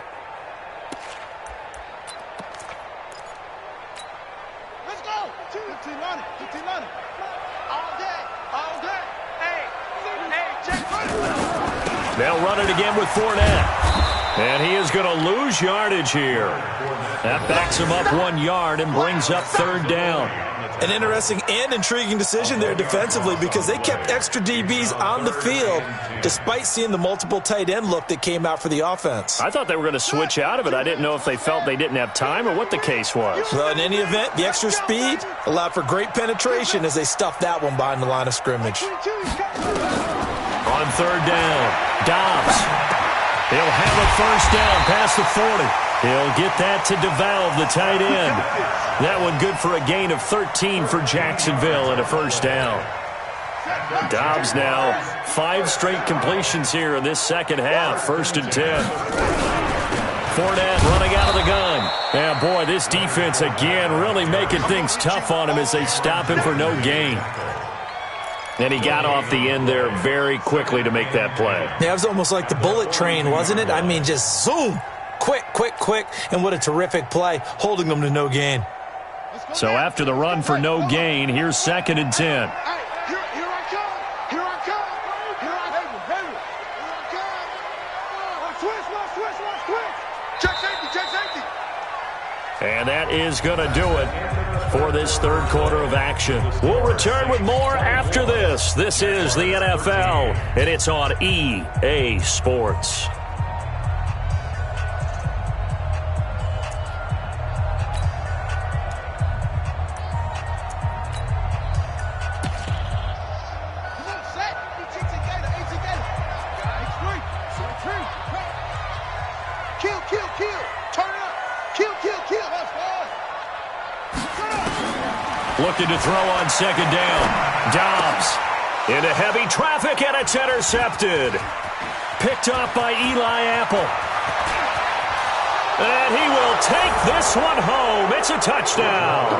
Let's go. 15 on it. 15 on it. All day. All day. Hey, check. They'll run it again with Fournette. And he is going to lose yardage here. That backs him up 1 yard and brings up 3rd down. An interesting and intriguing decision there defensively because they kept extra DBs on the field despite seeing the multiple tight end look that came out for the offense. I thought they were going to switch out of it. I didn't know if they felt they didn't have time or what the case was. Well, in any event, the extra speed allowed for great penetration as they stuffed that one behind the line of scrimmage. On 3rd down, Dobbs. He'll have a first down past the 40. He'll get that to DeValve, the tight end. That one good for a gain of 13 for Jacksonville and a first down. Dobbs now 5 straight completions here in this 2nd half. 1st and 10. Fournette running out of the gun. Yeah, boy, this defense again really making things tough on him as they stop him for no gain. And he got off the end there very quickly to make that play. Yeah, it was almost like the bullet train, wasn't it? I mean, just zoom. Quick, quick, quick. And what a terrific play, holding them to no gain. So after the run for no gain, here's 2nd and 10. Here I come. Here I come. Here I come. Switch. Check safety. And that is going to do it for this 3rd quarter of action. We'll return with more after this. This is the NFL, and it's on EA Sports. Looking to throw on 2nd down. Dobbs into heavy traffic, and it's intercepted. Picked off by Eli Apple. And he will take this one home. It's a touchdown.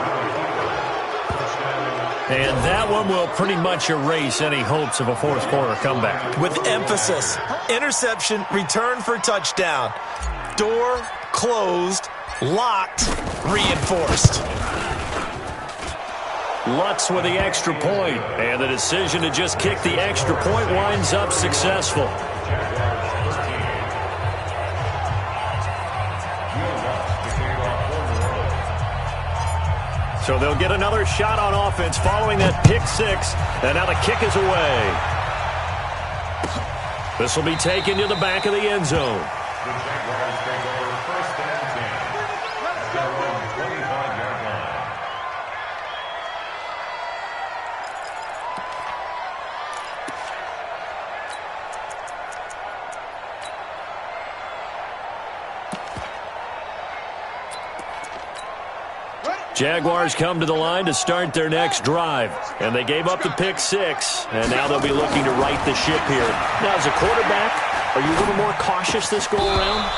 And that one will pretty much erase any hopes of a 4th quarter comeback. With emphasis, interception, return for touchdown. Door closed, locked, reinforced. Lutz with the extra point, and the decision to just kick the extra point winds up successful. So they'll get another shot on offense following that pick six, and now the kick is away. This will be taken to the back of the end zone. The Jaguars take over first and 10. Their own 25-yard line. Jaguars come to the line to start their next drive. And they gave up the pick six, and now they'll be looking to right the ship here. Now, as a quarterback, are you a little more cautious this go-around?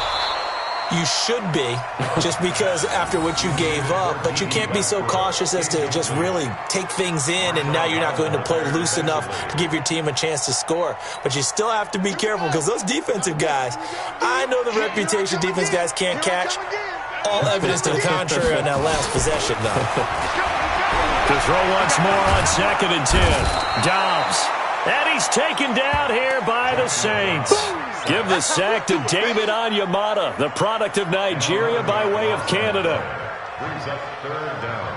You should be, just because after what you gave up, but you can't be so cautious as to just really take things in, and now you're not going to play loose enough to give your team a chance to score. But you still have to be careful, because those defensive guys, I know the reputation defense guys can't catch. All evidence to the contrary on that last possession, though. To throw once more on 2nd and 10. Dobbs. And he's taken down here by the Saints. Give the sack to David Onyemata, the product of Nigeria by way of Canada. Brings up third down.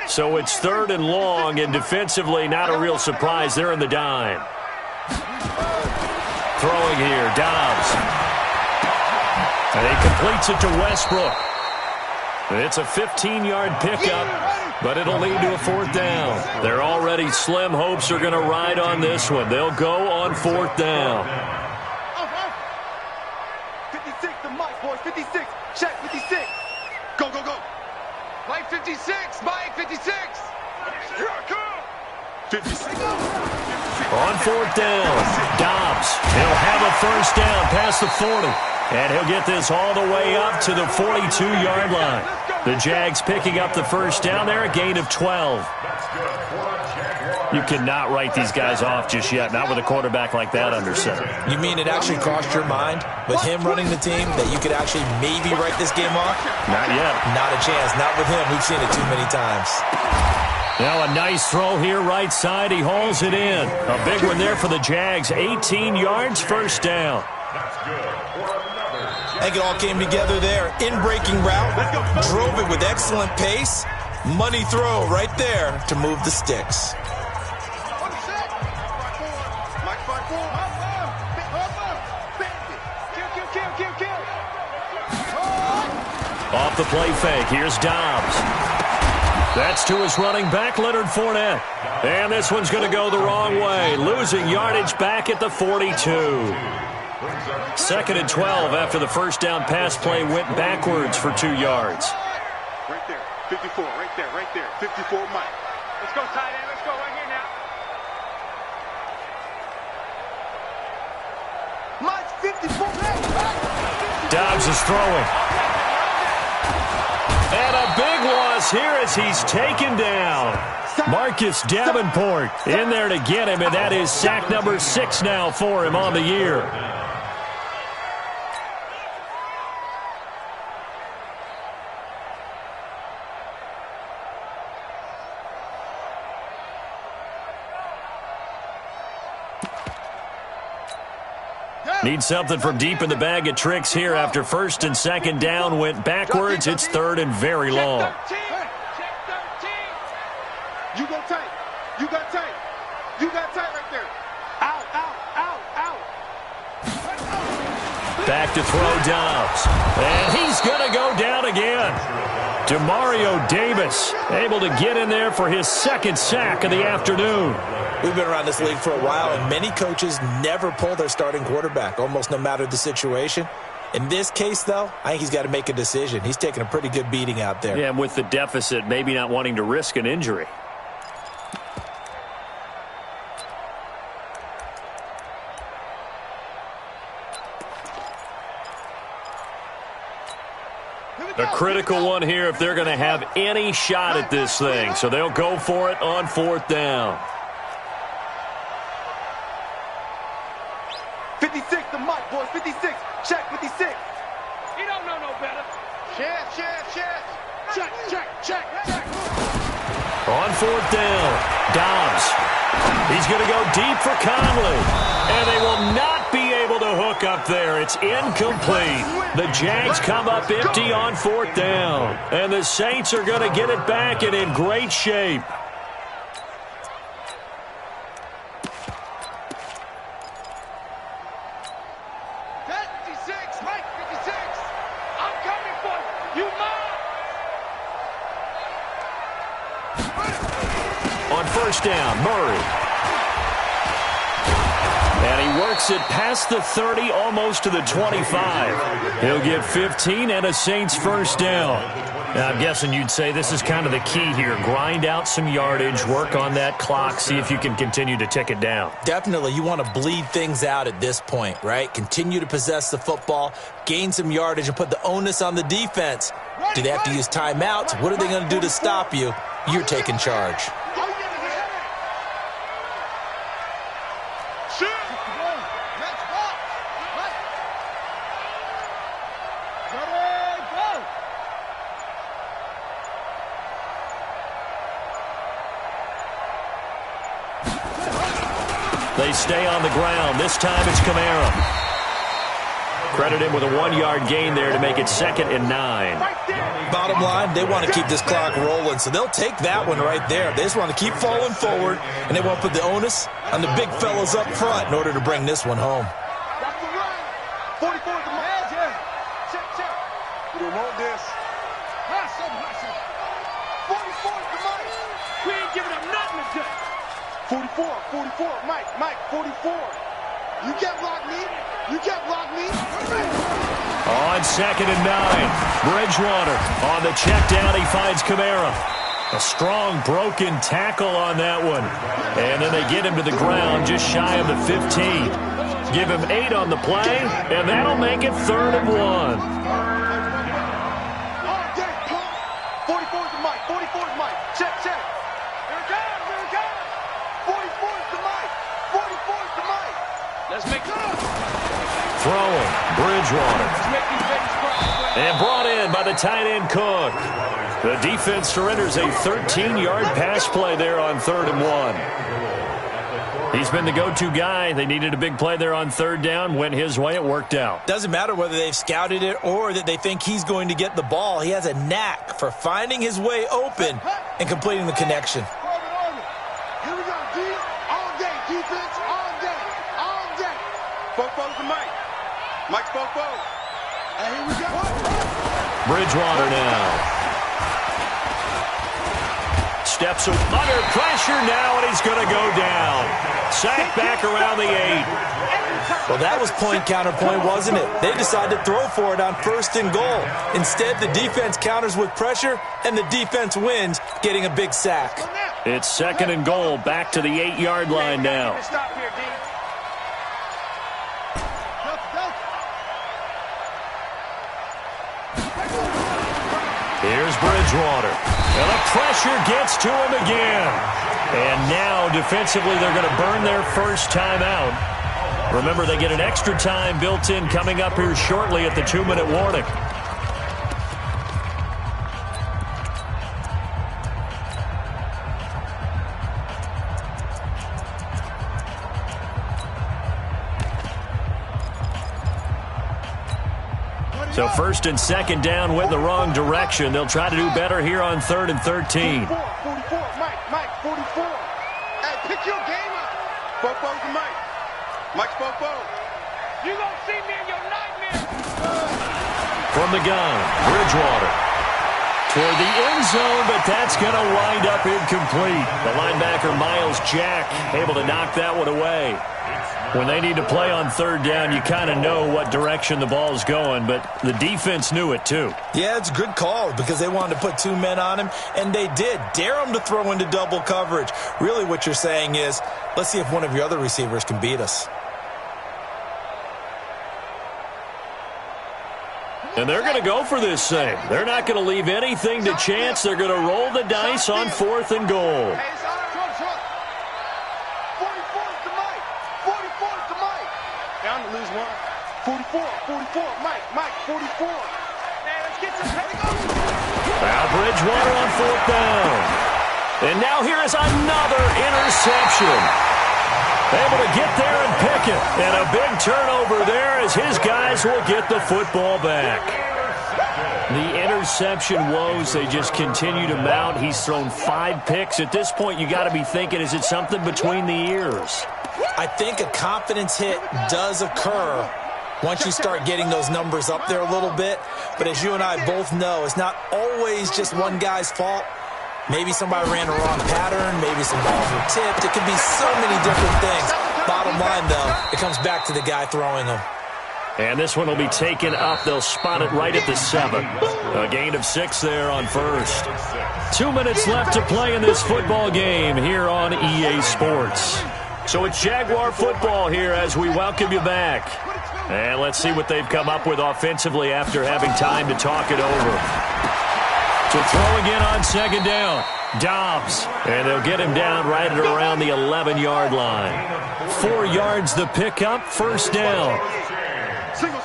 So it's 3rd and long, and defensively not a real surprise. They're in the dime. Throwing here, Dobbs. And he completes it to Westbrook. It's a 15-yard pickup, but it'll lead to a 4th down. They're already slim hopes are going to ride on this one. They'll go on 4th down. 56, the mic, boys. 56. Check, 56. Go, go, go. Mike 56. Mike 56. Here I come. 56. On 4th down, Dobbs. He'll have a first down past the 40. And he'll get this all the way up to the 42-yard line. The Jags picking up the first down there, a gain of 12. You cannot write these guys off just yet, not with a quarterback like that under center. You mean it actually crossed your mind with him running the team that you could actually maybe write this game off? Not yet. Not a chance. Not with him. We've seen it too many times. Now a nice throw here right side. He hauls it in. A big one there for the Jags. 18 yards, first down. That's good for another. I think it all came together there. In-breaking route. Drove it with excellent pace. Money throw right there to move the sticks. Off the play fake. Here's Dobbs. That's to his running back, Leonard Fournette. And this one's going to go the wrong way. Losing yardage back at the 42. 2nd and 12 after the first down pass play went backwards for 2 yards. Right there. 54. Right there. Right there. 54, Mike. Let's go, tight end. Let's go right here now. Mike, 54. Dobbs is throwing. And a big loss here as he's taken down. Marcus Davenport in there to get him, and that is sack number 6 now for him on the year. Need something from deep in the bag of tricks here after 1st and 2nd down went backwards. It's 3rd and very long. You go tight. You got tight. You got tight right there. Out, out, out, out. Back to throw Dobbs. And he's going to go down again. Demario Davis able to get in there for his 2nd sack of the afternoon. We've been around this league for a while, and many coaches never pull their starting quarterback, almost no matter the situation. In this case, though, I think he's got to make a decision. He's taking a pretty good beating out there. Yeah, and with the deficit, maybe not wanting to risk an injury. A critical one here if they're going to have any shot at this thing. So they'll go for it on 4th down. 56 to Mike, boys. 56. Check, 56. He don't know no better. Check. On fourth down, Dobbs. He's going to go deep for Conley. And they will not be able to hook up there. It's incomplete. The Jags come up empty on fourth down. And the Saints are going to get it back and in great shape. On first down, Murray. And he works it past the 30, almost to the 25. He'll get 15 and a Saints first down. Now, I'm guessing you'd say this is kind of the key here. Grind out some yardage, work on that clock, see if you can continue to tick it down. Definitely. You want to bleed things out at this point, right? Continue to possess the football, gain some yardage, and put the onus on the defense. Do they have to use timeouts? What are they going to do to stop you? You're taking charge. They stay on the ground. This time it's Kamara. Credit him with a 1-yard gain there to make it 2nd and 9. Bottom line, they want to keep this clock rolling, so they'll take that one right there. They just want to keep falling forward, and they want to put the onus on the big fellas up front in order to bring this one home. That's the run. 44 is the magic. Check. We don't want this. Hustle. 44 is the money. We ain't giving up nothing today. 44. Mike, 44. You can't block me. On 2nd and 9, Bridgewater on the check down. He finds Kamara. A strong broken tackle on that one. And then they get him to the ground just shy of the 15. Give him 8 on the play, and that'll make it 3rd and 1. All day, pump. 44 is the Mike. Check. Here it goes. 44 is the Mike. Let's make it. Throwing, Bridgewater. And brought in by the tight end Cook. The defense surrenders a 13-yard pass play there on 3rd and 1. He's been the go-to guy. They needed a big play there on 3rd down. Went his way. It worked out. Doesn't matter whether they've scouted it or that they think he's going to get the ball. He has a knack for finding his way open and completing the connection. Here we go, D. All day, defense, all day. Fofo's the Mike. Mike's Fofo. And here we go. Bridgewater now. Steps under pressure now, and he's going to go down. Sacked back around the 8. Well, that was point counterpoint, wasn't it? They decided to throw for it on 1st and goal. Instead, the defense counters with pressure, and the defense wins, getting a big sack. It's 2nd and goal, back to the 8-yard line now. Stop here, D. Here's Bridgewater. And the pressure gets to him again. And now, defensively, they're going to burn their first timeout. Remember, they get an extra time built in coming up here shortly at the 2-minute warning. So 1st and 2nd down went the wrong direction. They'll try to do better here on 3rd and 13. 44, Mike, 44. Hey, pick your game up. Fofo's the Mike. Mike's Fofo. You gonna see me in your nightmare. From the gun, Bridgewater. Toward the end zone, but that's going to wind up incomplete. The linebacker, Miles Jack, able to knock that one away. When they need to play on 3rd down, you kind of know what direction the ball's going, but the defense knew it too. Yeah, it's a good call because they wanted to put 2 men on him, and they did. Dare him to throw into double coverage. Really what you're saying is, let's see if one of your other receivers can beat us. And they're going to go for this thing. They're not going to leave anything to chance. They're going to roll the dice on 4th and goal. Hey, it's on. 44 is the Mike. 44 is the Mike. Down to lose Mike, 44. Man, let's get some heavy go. Now Bridgewater on 4th down. And now here is another interception. Able to get there and pick it. And a big turnover there as his guys will get the football back. The interception woes, they just continue to mount. He's thrown 5 picks. At this point, you got to be thinking, is it something between the ears? I think a confidence hit does occur once you start getting those numbers up there a little bit. But as you and I both know, it's not always just one guy's fault. Maybe somebody ran a wrong pattern. Maybe some balls were tipped. It could be so many different things. Bottom line, though, it comes back to the guy throwing them. And this one will be taken up. They'll spot it right at the 7. A gain of 6 there on first. 2 minutes left to play in this football game here on EA Sports. So it's Jaguar football here as we welcome you back. And let's see what they've come up with offensively after having time to talk it over. To throw again on 2nd down. Dobbs. And they'll get him down right at around the 11-yard line. 4 yards the pickup, 1st down. Single.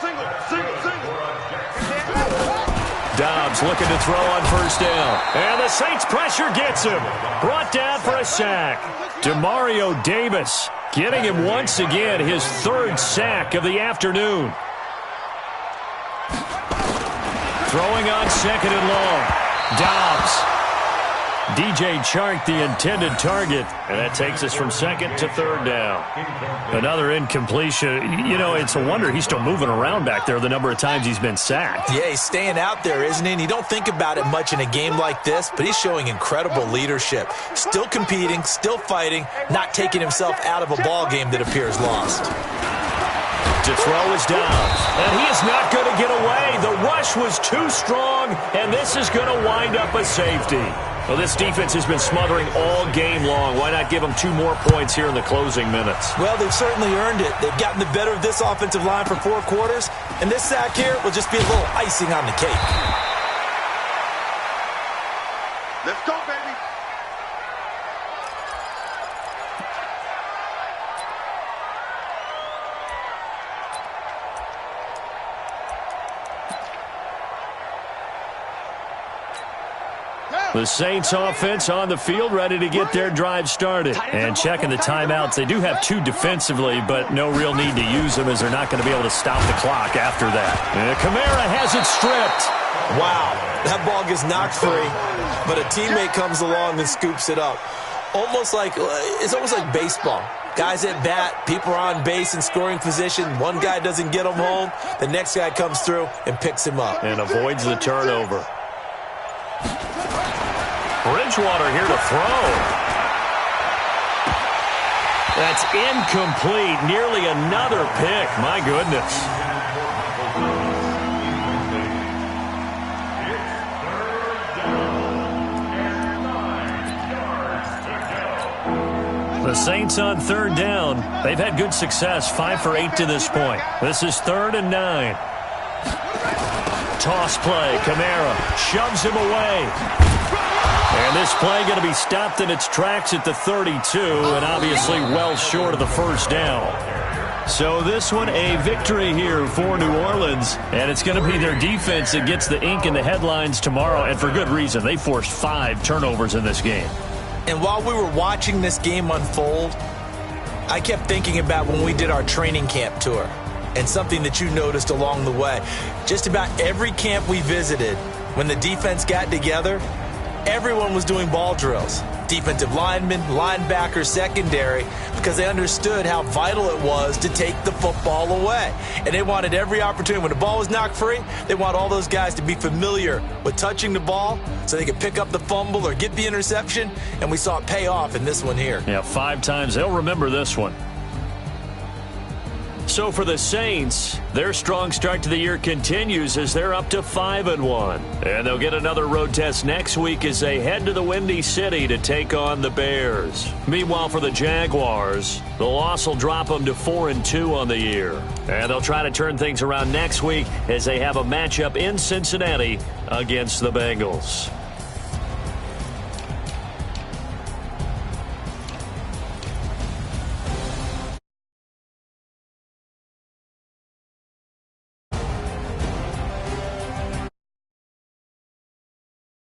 Dobbs looking to throw on 1st down. And the Saints pressure gets him. Brought down for a sack. Demario Davis getting him once again his 3rd sack of the afternoon. Throwing on 2nd and long. Dobbs. DJ Chark, the intended target. And that takes us from 2nd to 3rd down. Another incompletion. You know, it's a wonder he's still moving around back there the number of times he's been sacked. Yeah, he's staying out there, isn't he? And you don't think about it much in a game like this, but he's showing incredible leadership. Still competing, still fighting, not taking himself out of a ball game that appears lost. To throw is Dobbs. And he is not going to get away. The rush was too strong, and this is going to wind up a safety. Well, this defense has been smothering all game long. Why not give them 2 more points here in the closing minutes? Well, they've certainly earned it. They've gotten the better of this offensive line for 4 quarters, and this sack here will just be a little icing on the cake. Let's go, baby. The Saints offense on the field, ready to get their drive started. And checking the timeouts. They do have 2 defensively, but no real need to use them as they're not going to be able to stop the clock after that. And Kamara has it stripped. Wow, that ball gets knocked free, but a teammate comes along and scoops it up. It's almost like baseball. Guys at bat, people are on base in scoring position. One guy doesn't get him home. The next guy comes through and picks him up. And avoids the turnover. Bridgewater here to throw. That's incomplete. Nearly another pick. My goodness. The Saints on 3rd down. They've had good success. 5 for 8 to this point. This is 3rd and 9. Toss play. Kamara shoves him away. And this play going to be stopped in its tracks at the 32, and obviously well short of the 1st down. So this one a victory here for New Orleans, and it's going to be their defense that gets the ink in the headlines tomorrow, and for good reason. They forced 5 turnovers in this game. And while we were watching this game unfold, I kept thinking about when we did our training camp tour, and something that you noticed along the way. Just about every camp we visited, when the defense got together, everyone was doing ball drills. Defensive linemen, linebackers, secondary, because they understood how vital it was to take the football away. And they wanted every opportunity. When the ball was knocked free, they want all those guys to be familiar with touching the ball so they could pick up the fumble or get the interception. And we saw it pay off in this one here. Yeah, 5 times. They'll remember this one. So for the Saints, their strong start to the year continues as they're up to 5-1. And they'll get another road test next week as they head to the Windy City to take on the Bears. Meanwhile, for the Jaguars, the loss will drop them to 4-2 on the year. And they'll try to turn things around next week as they have a matchup in Cincinnati against the Bengals.